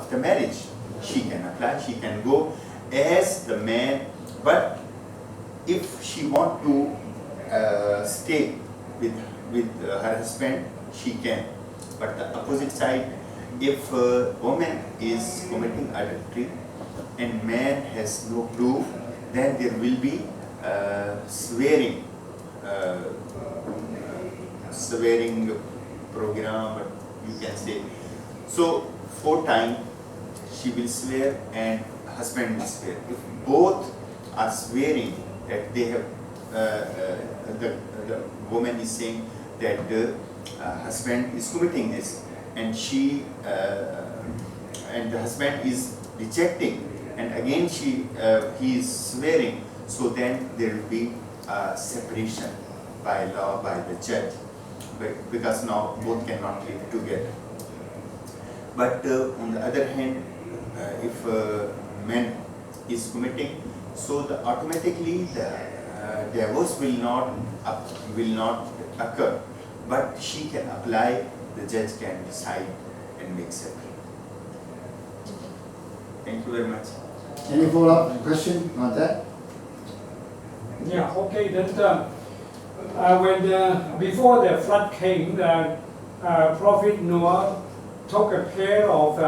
of the marriage. She can apply, she can go as the man, but if she want to stay with her husband, she can. But the opposite side, if a woman is committing adultery and man has no proof, then there will be swearing program, you can say. So 4 times she will swear and husband will swear. If both are swearing that they have, the woman is saying that the husband is committing this, and and the husband is rejecting, and again he is swearing, so then there will be separation by law, by the judge, because now both cannot live together. But on the other hand, if man is committing, so automatically the divorce will not occur, but she can apply, the judge can decide and make separate. Thank you very much. Any follow-up question on that? Yeah, okay, then before the flood came, Prophet Noah took a pair of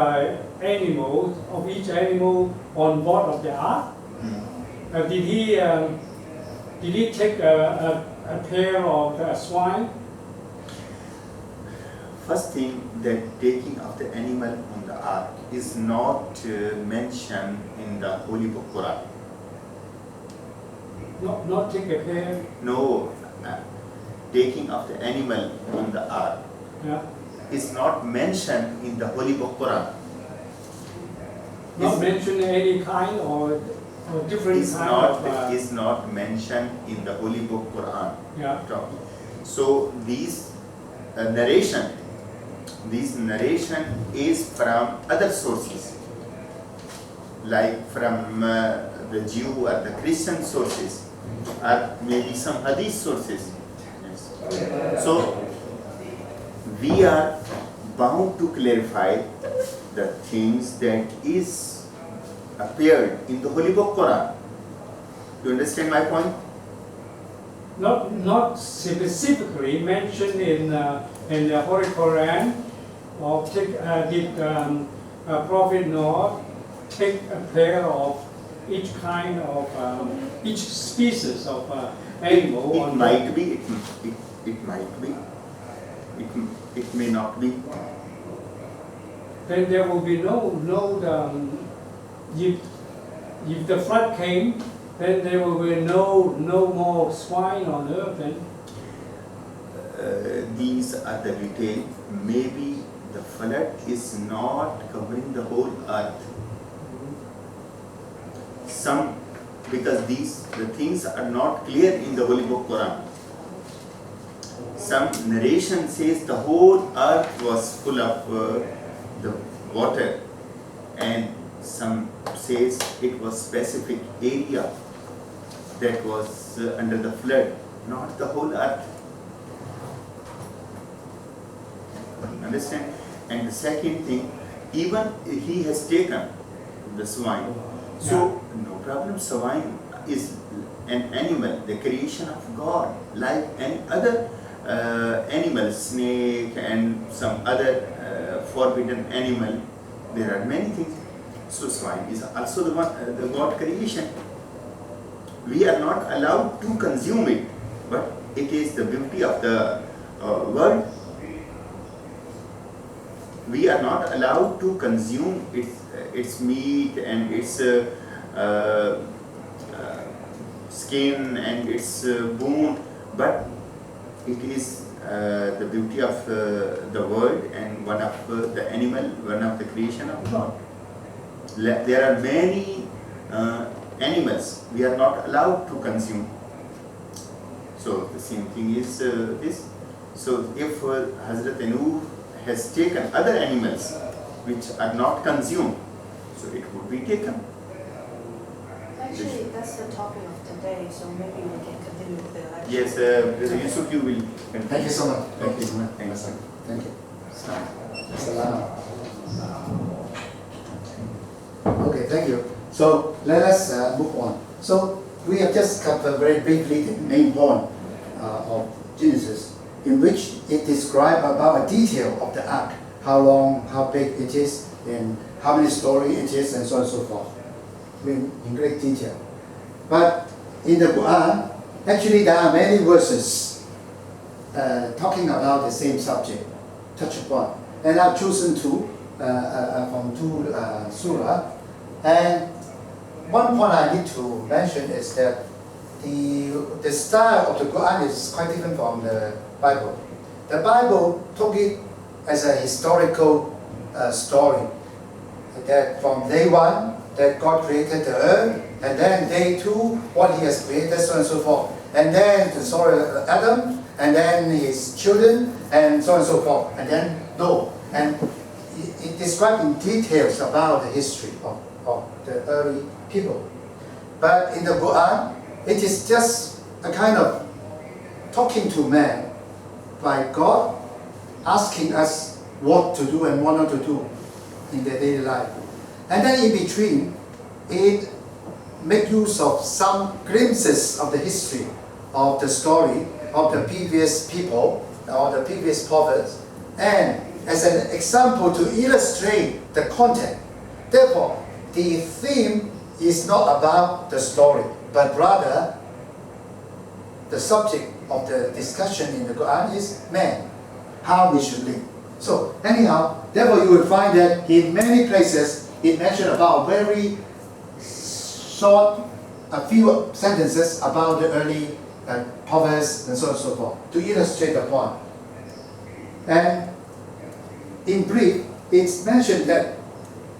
animals, of each animal on board of the ark. Did he take a pair of swine? First thing, that taking of the animal on the ark is not mentioned in the Holy Book Qur'an. Not take a pair? No, taking of the animal on the ark is not mentioned in the Holy Book Qur'an. Not mention any kind or different kind is not mentioned in the Holy Book Qur'an. Yeah. So this narration is from other sources, like from the Jew or the Christian sources, or maybe some Hadith sources. Yes. So we are bound to clarify the things that is appeared in the Holy Book Qur'an. Do you understand my point? Not specifically mentioned in the Holy Quran, or did Prophet Noah take a pair of each kind of each species of animal? It might be. It might be. It may not be. Then there will be if the flood came, then there will be no more swine on earth. Then these are the details. Maybe the flood is not covering the whole earth. Because the things are not clear in the Holy Book Quran. Some narration says the whole earth was full of the water, and some says it was specific area that was under the flood, not the whole earth. Understand? And the second thing, even he has taken the swine, so no problem. Swine is an animal, the creation of God, like any other animal, snake and some other forbidden animal. There are many things. So swine is also the God creation. We are not allowed to consume it, but it is the beauty of the world. We are not allowed to consume its meat and its skin and its bone, but it is the beauty of the world and one of the animal, one of the creation of God. There are many animals we are not allowed to consume. So the same thing is this. So if Hazrat Nuh has taken other animals which are not consumed, so it would be taken. Actually, that's the topic of today, so maybe we can continue with the lecture. Yes, Yusuf Yu will. Thank you so much. Thank you. Thank you. Thank you. Salam. thank you. So let us move on. So we have just covered very briefly the main point of Genesis, in which it describes about a detail of the ark, how long, how big it is, and how many stories it is, and so on and so forth, in great detail. But in the Quran, actually there are many verses talking about the same subject, touch upon. And I've chosen two from two surah. And one point I need to mention is that the style of the Quran is quite different from the Bible. The Bible took it as a historical story, that from day one, that God created the earth, and then day two, what He has created, so on and so forth. And then the story of Adam, and then his children, and so on and so forth. And then Noah. And it describes in details about the history of the early people. But in the Quran, it is just a kind of talking to man by God, asking us what to do and what not to do in their daily life. And then in between, it makes use of some glimpses of the history of the story of the previous people or the previous prophets, and as an example to illustrate the content. Therefore, the theme is not about the story, but rather the subject of the discussion in the Quran is man, how we should live. So anyhow, therefore you will find that in many places it mentioned about very short, a few sentences about the early prophets and so on and so forth, to illustrate the point. And in brief, it's mentioned that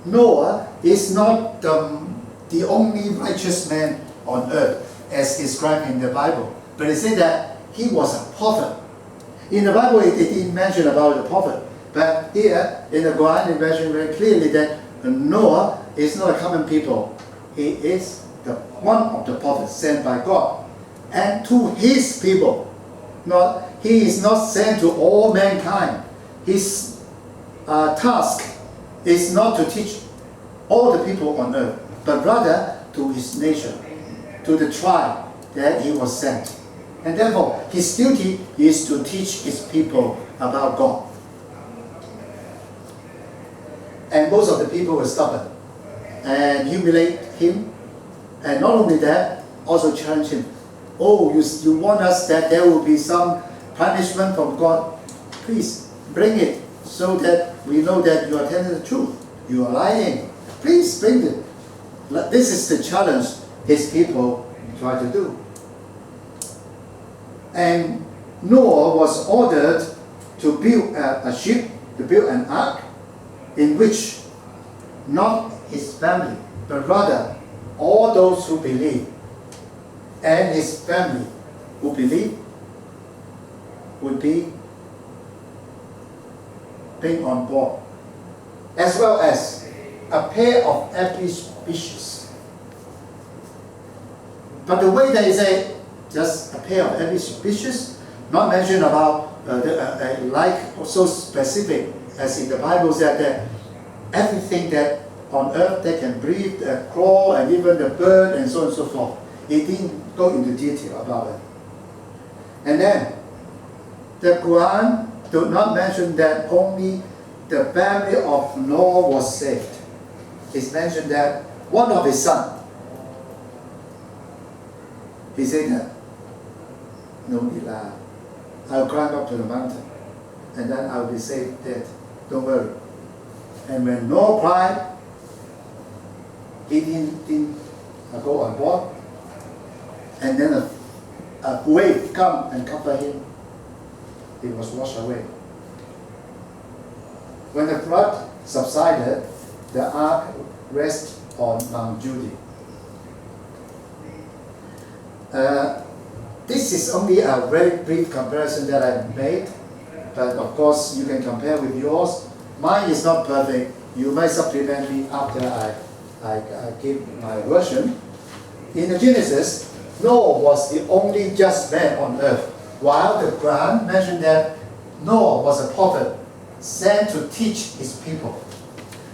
Noah is not the only righteous man on earth as described in the Bible, but it said that he was a prophet. In the Bible, it didn't mention about the prophet, but here in the Quran, it mentioned very clearly that Noah is not a common people. He is one of the prophets sent by God, and to his people. He is not sent to all mankind. His task is not to teach all the people on earth, but rather to his nation, to the tribe that he was sent. And therefore, his duty is to teach his people about God. And most of the people were stubborn and humiliate him. And not only that, also challenge him. Oh, you want us that there will be some punishment from God? Please bring it so that we know that you are telling the truth. You are lying. Please bring it. This is the challenge his people try to do. And Noah was ordered to build a ship, to build an ark, in which not his family, but rather all those who believe, and his family who believe would be being on board, as well as a pair of every species. But the way they say just a pair of every species, not mention about like so specific as in the Bible said that everything that on earth that can breathe, crawl, and even the bird and so on and so forth. It didn't go into detail about it. And then the Quran did not mention that only the family of Noah was saved. It's mentioned that one of his sons, he said that, no need lah, I'll climb up to the mountain and then I'll be saved dead. Don't worry. And when Noah climbed, he didn't go on board, and then a wave come and cover him. He was washed away. When the flood subsided, the ark rested on Mount Judy. This is only a very brief comparison that I made, but of course you can compare with yours. Mine is not perfect. You might supplement me after I give my version. In the Genesis, Noah was the only just man on earth, while the Quran mentioned that Noah was a prophet sent to teach his people.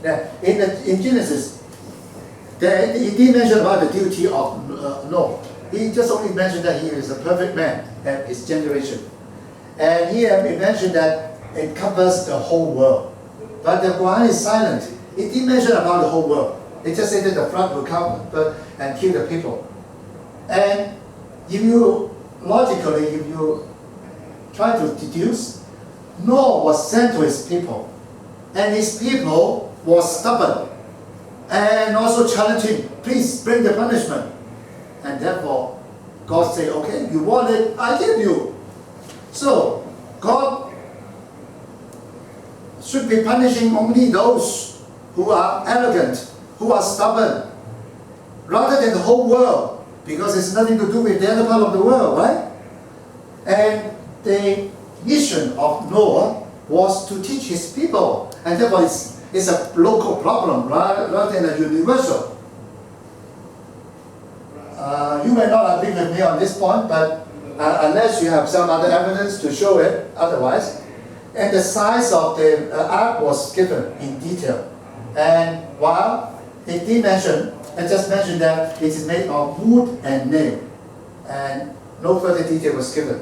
Now, in Genesis, He didn't mention about the duty of Noah. He just only mentioned that he is a perfect man and his generation. And here we mentioned that it covers the whole world. But the Quran is silent. It didn't mention about the whole world. It just said that the flood will come and kill the people. And if you try to deduce, Noah was sent to his people. And his people was stubborn and also challenging, please bring the punishment. And therefore, God said, okay, you want it, I give you. So, God should be punishing only those who are arrogant, who are stubborn, rather than the whole world, because it's nothing to do with the other part of the world, right? And the mission of Noah was to teach his people, and therefore it's a local problem rather than a universal. You may not agree with me on this point, but unless you have some other evidence to show it otherwise. And the size of the ark was given in detail. And while it did mention, I just mentioned that it is made of wood and nail, and no further detail was given.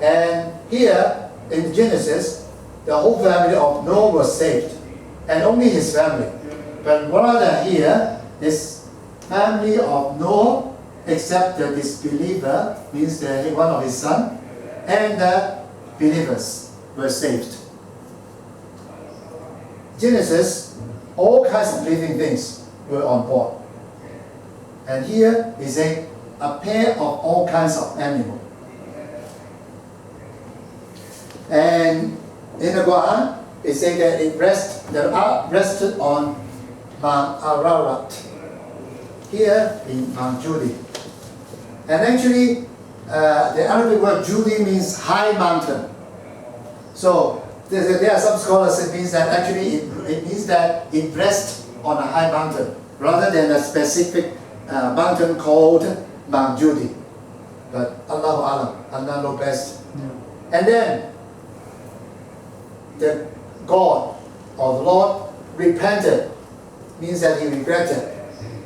And here in Genesis, the whole family of Noah was saved, and only his family. But rather here, this family of Noah, except the disbeliever, means one of his sons, and the believers were saved. Genesis, all kinds of living things were on board. And here is a pair of all kinds of animals. And in the Quran, it says that the ark rested on Mount Ararat, here in Mount Judi. And actually, the Arabic word Judi means high mountain. So there are some scholars that means that actually it means that it rests on a high mountain, rather than a specific mountain called Mount Judi. But Allahu Alam, Allah knows best. And then the God or the Lord repented, means that he regretted,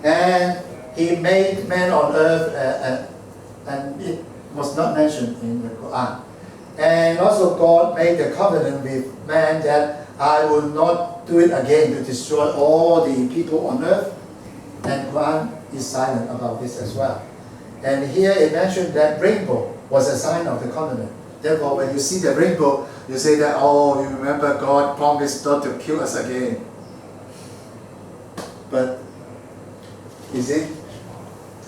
and he made man on earth, and it was not mentioned in the Quran. And also God made the covenant with man that I will not do it again to destroy all the people on earth, and Quran is silent about this as well. And here it mentioned that rainbow was a sign of the covenant. Therefore, when you see the rainbow, you say that, oh, you remember God promised not to kill us again. But, is it?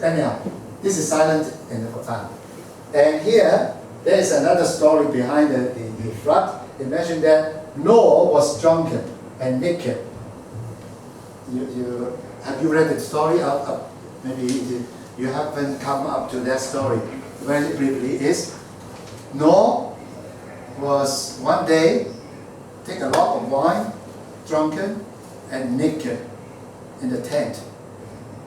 Anyhow, this is silent in the Quran. And here, there is another story behind the flood. It mentioned that Noah was drunken and naked. Have you read the story? Maybe you haven't come up to that story. Very briefly, is Noah was one day take a lot of wine, drunken and naked in the tent.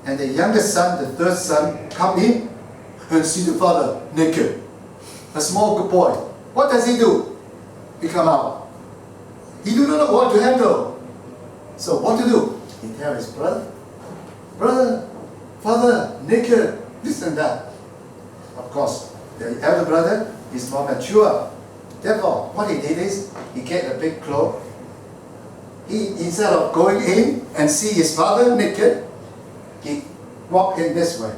And the youngest son, the third son, come in and see the father naked. A small good boy. What does he do? He come out. He do not know what to handle. So what to do? He tell his brother, father, naked, this and that. Of course, the elder brother is more mature. Therefore, what he did is, he get a big cloak. He, instead of going in and see his father naked, he walked in this way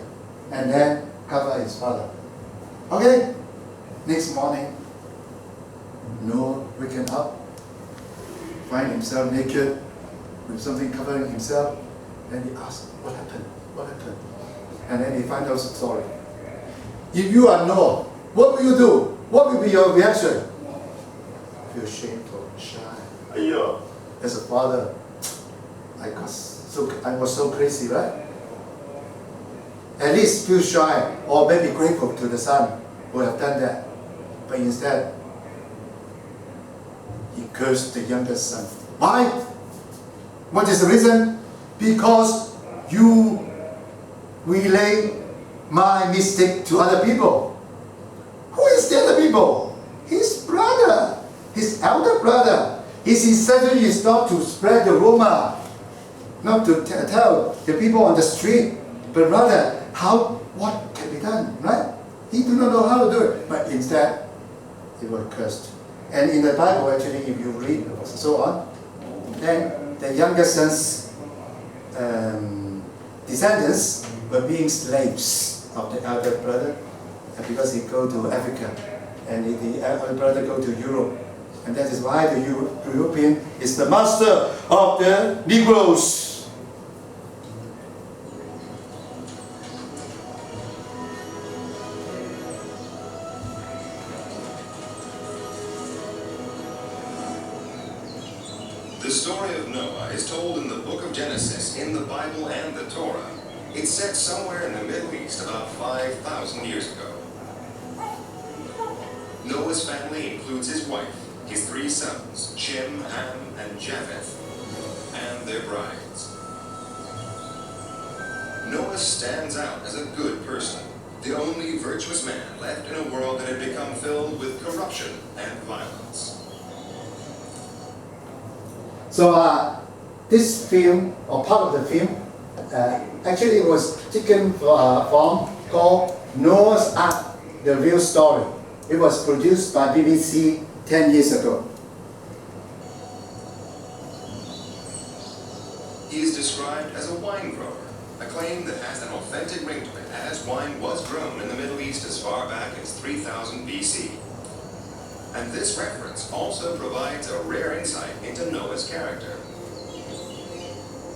and then cover his father. Okay? Next morning, Noah waking up, find himself naked with something covering himself, and he asks, what happened? What happened? And then he finds out the story. If you are Noah, what will you do? What will be your reaction? Feel shameful, shy. As a father, I was so crazy, right? At least feel shy, or maybe grateful to the son who have done that. But instead, he cursed the youngest son. Why? What is the reason? Because you relay my mistake to other people. Who is the other people? His brother, his elder brother. His intention is not to spread the rumor, not to tell the people on the street, but rather what can be done, right? He do not know how to do it, but instead he was cursed. And in the Bible, actually, if you read and so on, then the younger son's descendants were being slaves of the elder brother, because he go to Africa, and the elder brother go to Europe. And that is why the European is the master of the Negroes. The story of Noah is told in the book of Genesis, in the Bible and the Torah. It's set somewhere in the Middle East about 5,000 years ago. Noah's family includes his wife, his 3 sons, Shem, Ham, and Japheth, and their brides. Noah stands out as a good person, the only virtuous man left in a world that had become filled with corruption and violence. So this film, or part of the film, actually was taken from called Noah's Ark, the real story. It was produced by BBC 10 years ago. He is described as a wine grower, a claim that has an authentic ring to it, as wine was grown in the Middle East as far back as 3000 BC. And this reference also provides a rare insight into Noah's character.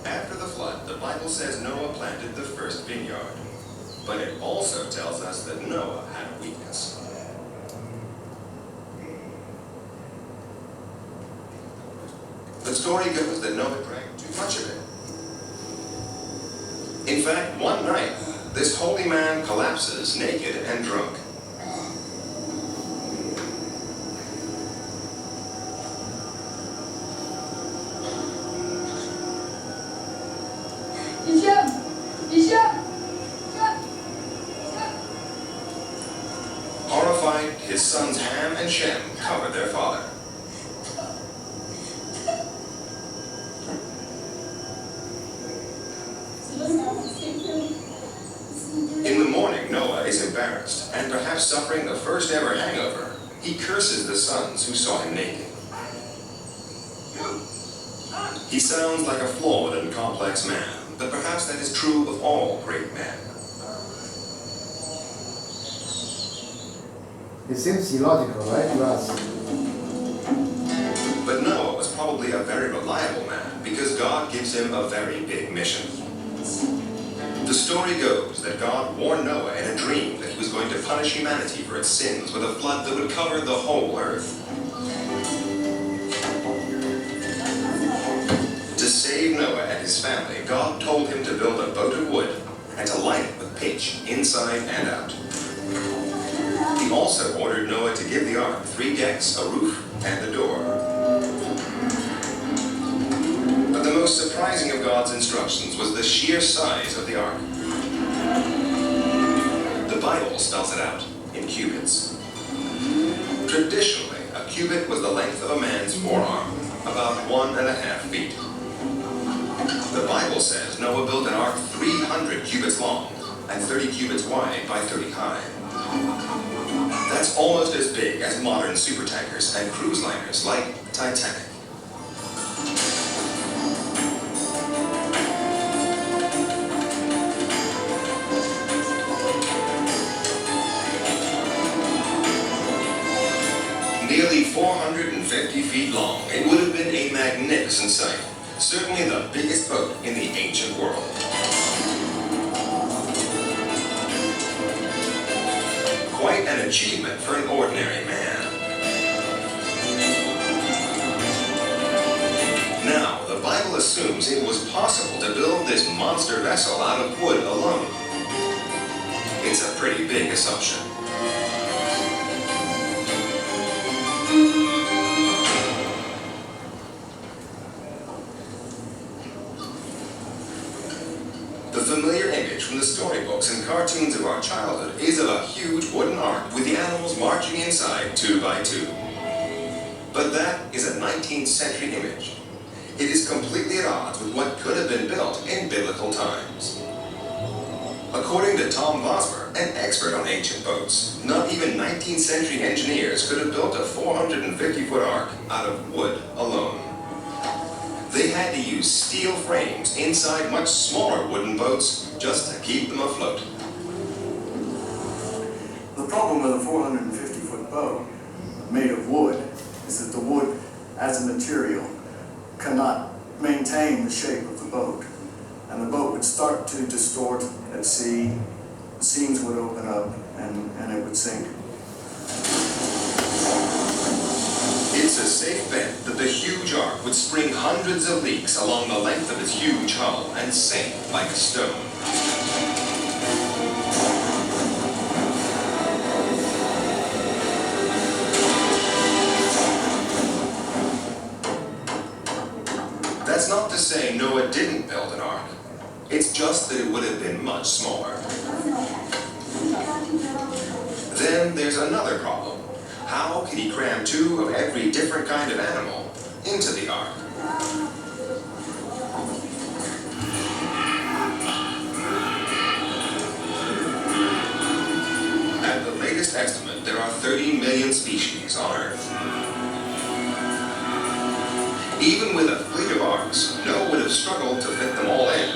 After the flood, the Bible says Noah planted the first vineyard, but it also tells us that Noah had a weakness. The story goes that Noah drank too much of it. In fact, one night, this holy man collapses naked and drunk. Horrified, his sons Ham and Shem covered their father. In the morning, Noah is embarrassed, and perhaps suffering the first ever hangover. He curses the sons who saw him naked. He sounds like a flawed and complex man, but perhaps that is true of all great men. It seems illogical, right, to us? But Noah was probably a very reliable man, because God gives him a very big mission. The story goes that God warned Noah in a dream that he was going to punish humanity for its sins with a flood that would cover the whole earth. To save Noah and his family, God told him to build a boat of wood and to line it with pitch inside and out. He also ordered Noah to give the ark 3 decks, a roof, and a door. But the most surprising of God's instructions was the sheer size of the ark. The Bible spells it out in cubits. Traditionally, a cubit was the length of a man's forearm, about 1.5 feet. The Bible says Noah built an ark 300 cubits long and 30 cubits wide by 30 high. That's almost as big as modern supertankers and cruise liners like Titanic. Nearly 450 feet long, it would have been a magnificent sight. Certainly the biggest boat in the ancient world. Quite an achievement for an ordinary man. Now, the Bible assumes it was possible to build this monster vessel out of wood alone. It's a pretty big assumption. The familiar image from the storybooks and cartoons of our childhood is of a huge wooden ark with the animals marching inside 2 by 2. But that is a 19th century image. It is completely at odds with what could have been built in biblical times. According to Tom Vosmer, an expert on ancient boats, not even 19th century engineers could have built a 450-foot ark out of wood alone. They had to use steel frames inside much smaller wooden boats just to keep them afloat. The problem with a 450-foot boat made of wood is that the wood as a material cannot maintain the shape of the boat. And the boat would start to distort at sea, the seams would open up, and it would sink. It's a safe bet that the huge ark would spring hundreds of leaks along the length of its huge hull and sink like a stone. That's not to say Noah didn't build an ark. It's just that it would have been much smaller. Then there's another problem. How could he cram 2 of every different kind of animal into the ark? At the latest estimate, there are 30 million species on Earth. Even with a fleet of arks, Noah would have struggled to fit them all in.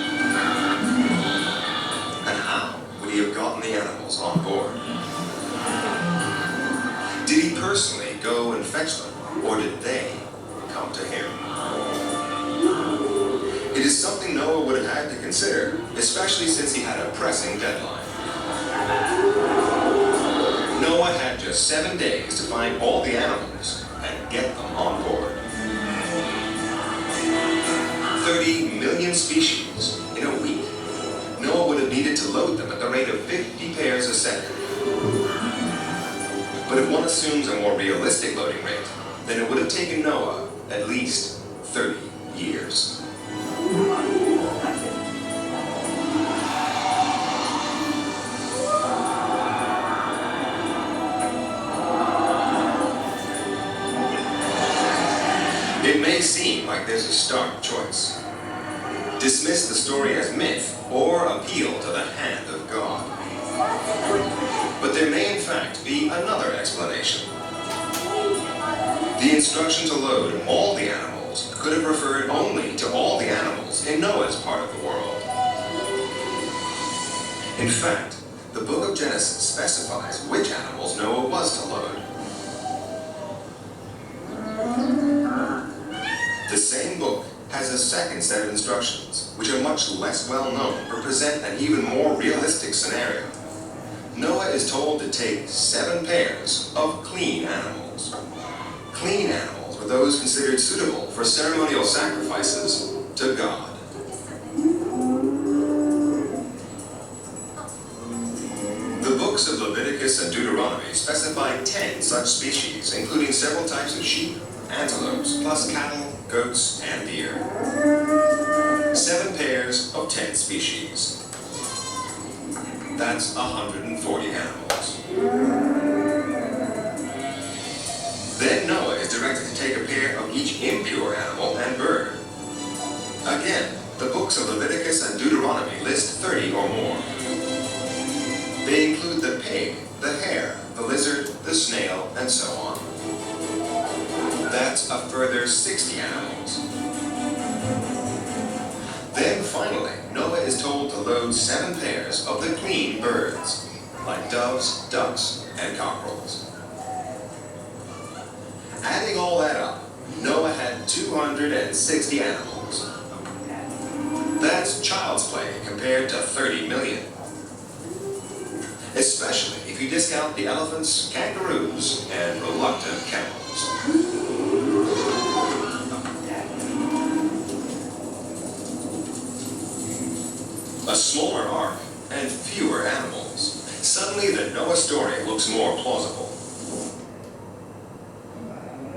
And how would he have gotten the animals on board? Did he personally go and fetch them, or did they come to him? It is something Noah would have had to consider, especially since he had a pressing deadline. Noah had just 7 days to find all the animals and get them on board. 30 million species in a week. Noah would have needed to load them at the rate of 50 pairs a second. But if one assumes a more realistic loading rate, then it would have taken Noah at least 30 years. It may seem like there's a stark choice. Dismiss the story as myth or appeal to the hand of God. But there may in fact be another explanation. The instruction to load all the animals could have referred only to all the animals in Noah's part of the world. In fact, the book of Genesis specifies which animals Noah was to load. The same book has a second set of instructions, which are much less well known, but present an even more realistic scenario. Noah is told to take 7 pairs of clean animals. Clean animals were those considered suitable for ceremonial sacrifices to God. The books of Leviticus and Deuteronomy specify 10 such species, including several types of sheep, antelopes, plus cattle, goats, and deer. 7 pairs of 10 species. That's 140 animals. Then Noah is directed to take a pair of each impure animal and bird. Again, the books of Leviticus and Deuteronomy list 30 or more. They include the pig, the hare, the lizard, the snail, and so on. That's a further 60 animals. Then finally, Noah is told to load 7 pairs of the clean birds, like doves, ducks, and cockerels. Adding all that up, Noah had 260 animals. That's child's play compared to 30 million. Especially if you discount the elephants, kangaroos, and reluctant camels. A smaller ark and fewer animals. Suddenly the Noah story looks more plausible.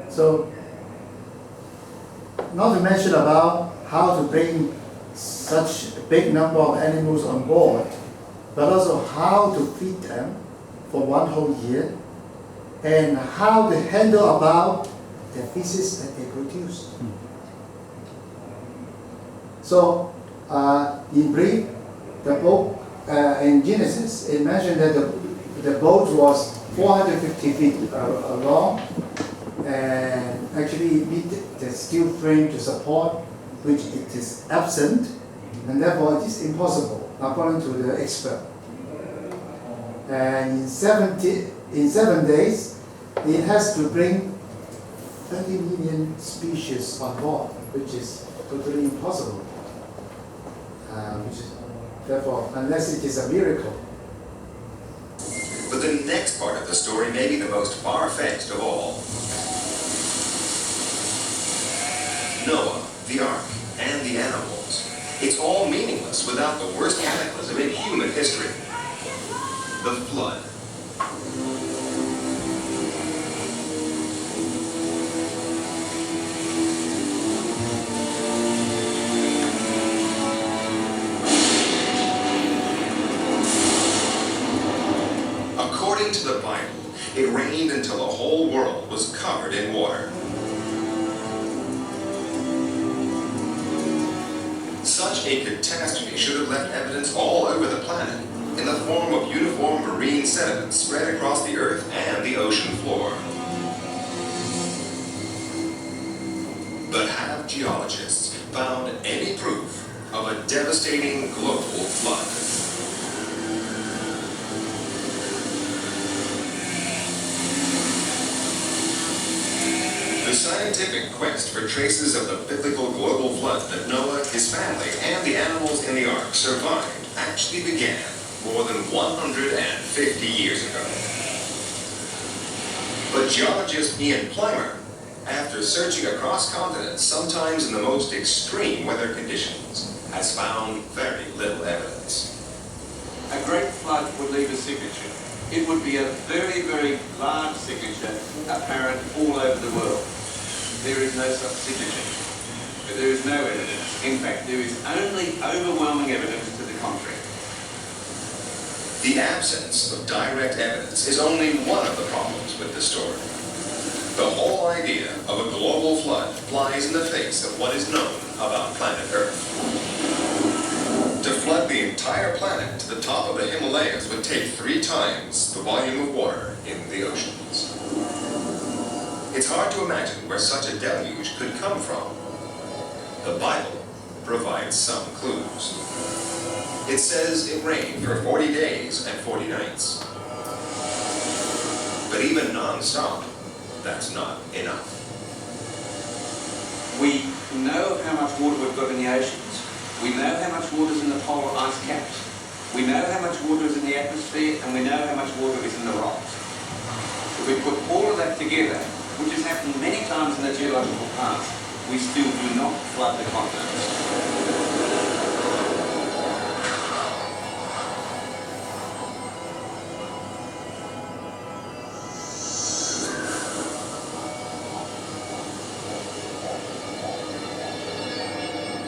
So, not to mention about how to bring such a big number of animals on board, but also how to feed them for 1 whole year, and how to handle about the feces that they produce. So, in brief, the boat in Genesis, it mentioned that the boat was 450 feet long, and actually need the steel frame to support, which it is absent, and therefore it is impossible, according to the expert. And in 7 days, it has to bring 30 million species on board, which is totally impossible. Therefore, unless it is a miracle. But the next part of the story may be the most far-fetched of all. Noah, the ark, and the animals. It's all meaningless without the worst cataclysm in human history. The flood. According to the Bible, it rained until the whole world was covered in water. Such a catastrophe should have left evidence all over the planet, in the form of uniform marine sediments spread across the earth and the ocean floor. But have geologists found any proof of a devastating global flood? The scientific quest for traces of the biblical global flood that Noah, his family, and the animals in the ark survived actually began more than 150 years ago. But geologist Ian Plimer, after searching across continents, sometimes in the most extreme weather conditions, has found very little evidence. A great flood would leave a signature. It would be a very, very large signature apparent all over the world. There is no such signature. But there is no evidence. In fact, there is only overwhelming evidence to the contrary. The absence of direct evidence is only one of the problems with the story. The whole idea of a global flood flies in the face of what is known about planet Earth. To flood the entire planet to the top of the Himalayas would take 3 times the volume of water in the oceans. It's hard to imagine where such a deluge could come from. The Bible provides some clues. It says it rained for 40 days and 40 nights. But even non-stop, that's not enough. We know how much water we've got in the oceans. We know how much water is in the polar ice caps. We know how much water is in the atmosphere, and we know how much water is in the rocks. If we put all of that together, which has happened many times in the geological past, we still do not flood the continents.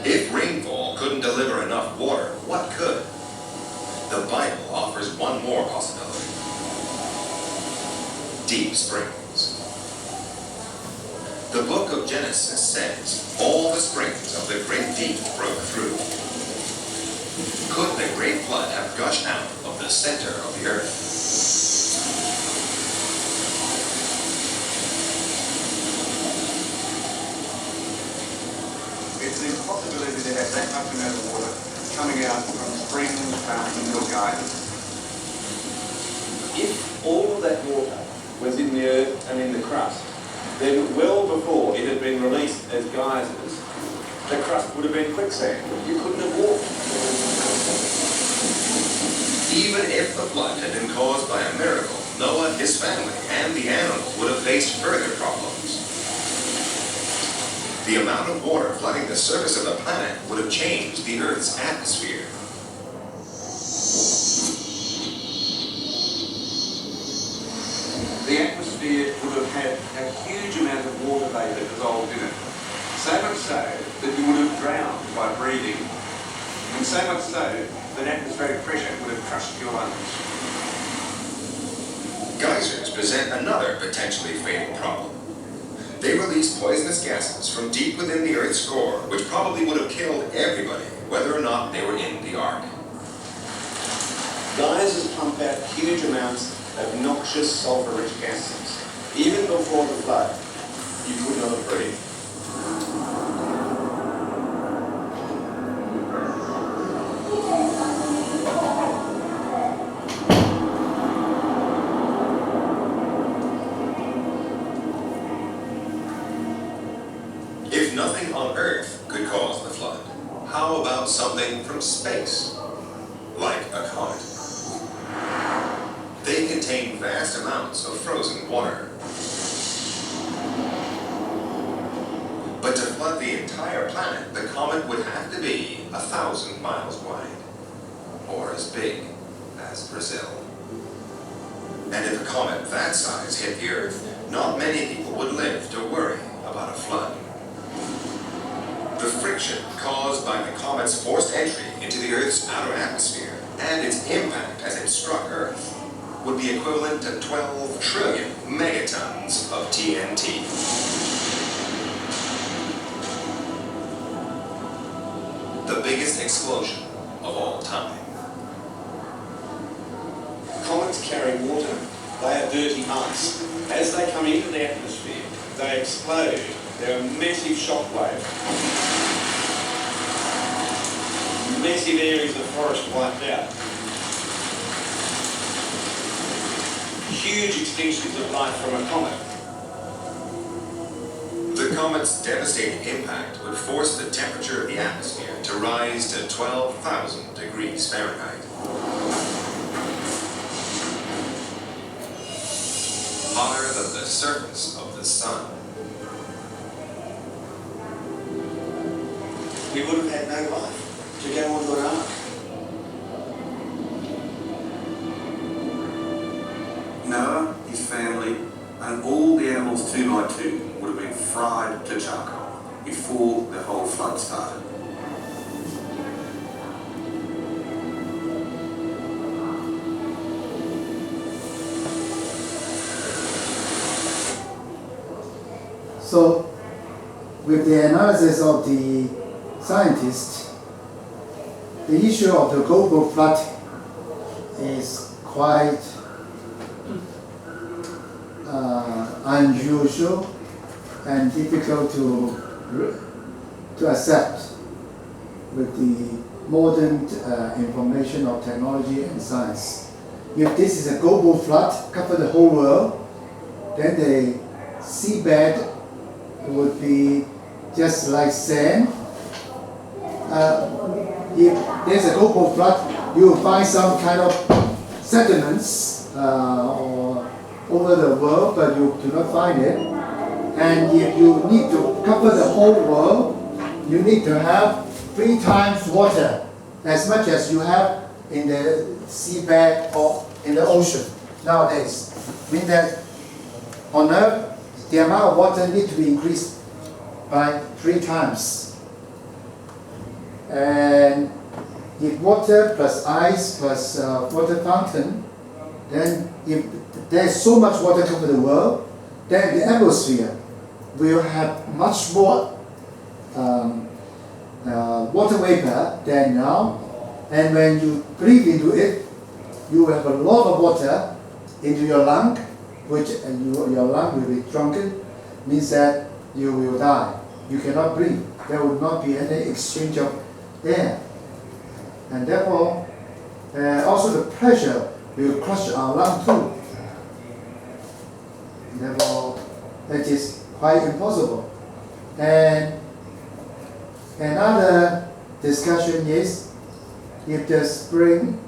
If rainfall couldn't deliver enough water, what could? The Bible offers one more possibility. Deep springs. The book of Genesis says all the springs of the great deep broke through. Could the great flood have gushed out of the center of the earth? It's an impossibility to have that much amount of water coming out from springs, fountains, or gardens. If all of that water was in the earth and in the crust, then well before it had been released as geysers, the crust would have been quicksand. You couldn't have walked. Even if the flood had been caused by a miracle, Noah, his family, and the animals would have faced further problems. The amount of water flooding the surface of the planet would have changed the Earth's atmosphere. The atmosphere would have had a huge amount of water vapor dissolved in it. So much so that you would have drowned by breathing. And so much so that atmospheric pressure would have crushed your lungs. Geysers present another potentially fatal problem. They released poisonous gases from deep within the Earth's core, which probably would have killed everybody, whether or not they were in the Ark. Geysers pump out huge amounts of noxious sulfur-rich gases. Even before the flood, you could not have breathed. If nothing on Earth could cause the flood, how about something from space? Like a comet. They contain vast amounts of frozen water. But to flood the entire planet, the comet would have to be 1,000 miles wide, or as big as Brazil. And if a comet that size hit the Earth, not many people would live to worry about a flood. The friction caused by the comet's forced entry into the Earth's outer atmosphere and its impact as it struck Earth would be equivalent to 12 trillion megatons of TNT. The biggest explosion of all time. Comets carry water. They are dirty ice. As they come into the atmosphere, they explode. There are massive shock waves. Massive areas of forest wiped out. Huge extinctions of life from a comet. The comet's devastating impact would force the temperature of the atmosphere to rise to 12,000 degrees Fahrenheit. Hotter than the surface of the sun. We would have had no life to go onto an ark. Noah, his family, and all the animals 2 by 2 would have been fried to charcoal before the whole flood started. So, with the analysis of the scientists, the issue of the global flood is quite unusual and difficult to accept with the modern information of technology and science. If this is a global flood, cover the whole world, then the seabed would be just like sand. If there's a global flood, you will find some kind of sediments or over the world, but you do not find it. And if you need to cover the whole world, you need to have 3 times water, as much as you have in the seabed or in the ocean nowadays. Meaning that on Earth, the amount of water needs to be increased by 3 times. And if water plus ice plus water fountain, then if there's so much water cover the world, then the atmosphere will have much more water vapor than now. And when you breathe into it, you will have a lot of water into your lung, which your lung will be drunken, means that you will die. You cannot breathe. There will not be any exchange of air. And therefore, also the pressure will crush our lung too. Therefore, that is quite impossible. And another discussion is, if the spring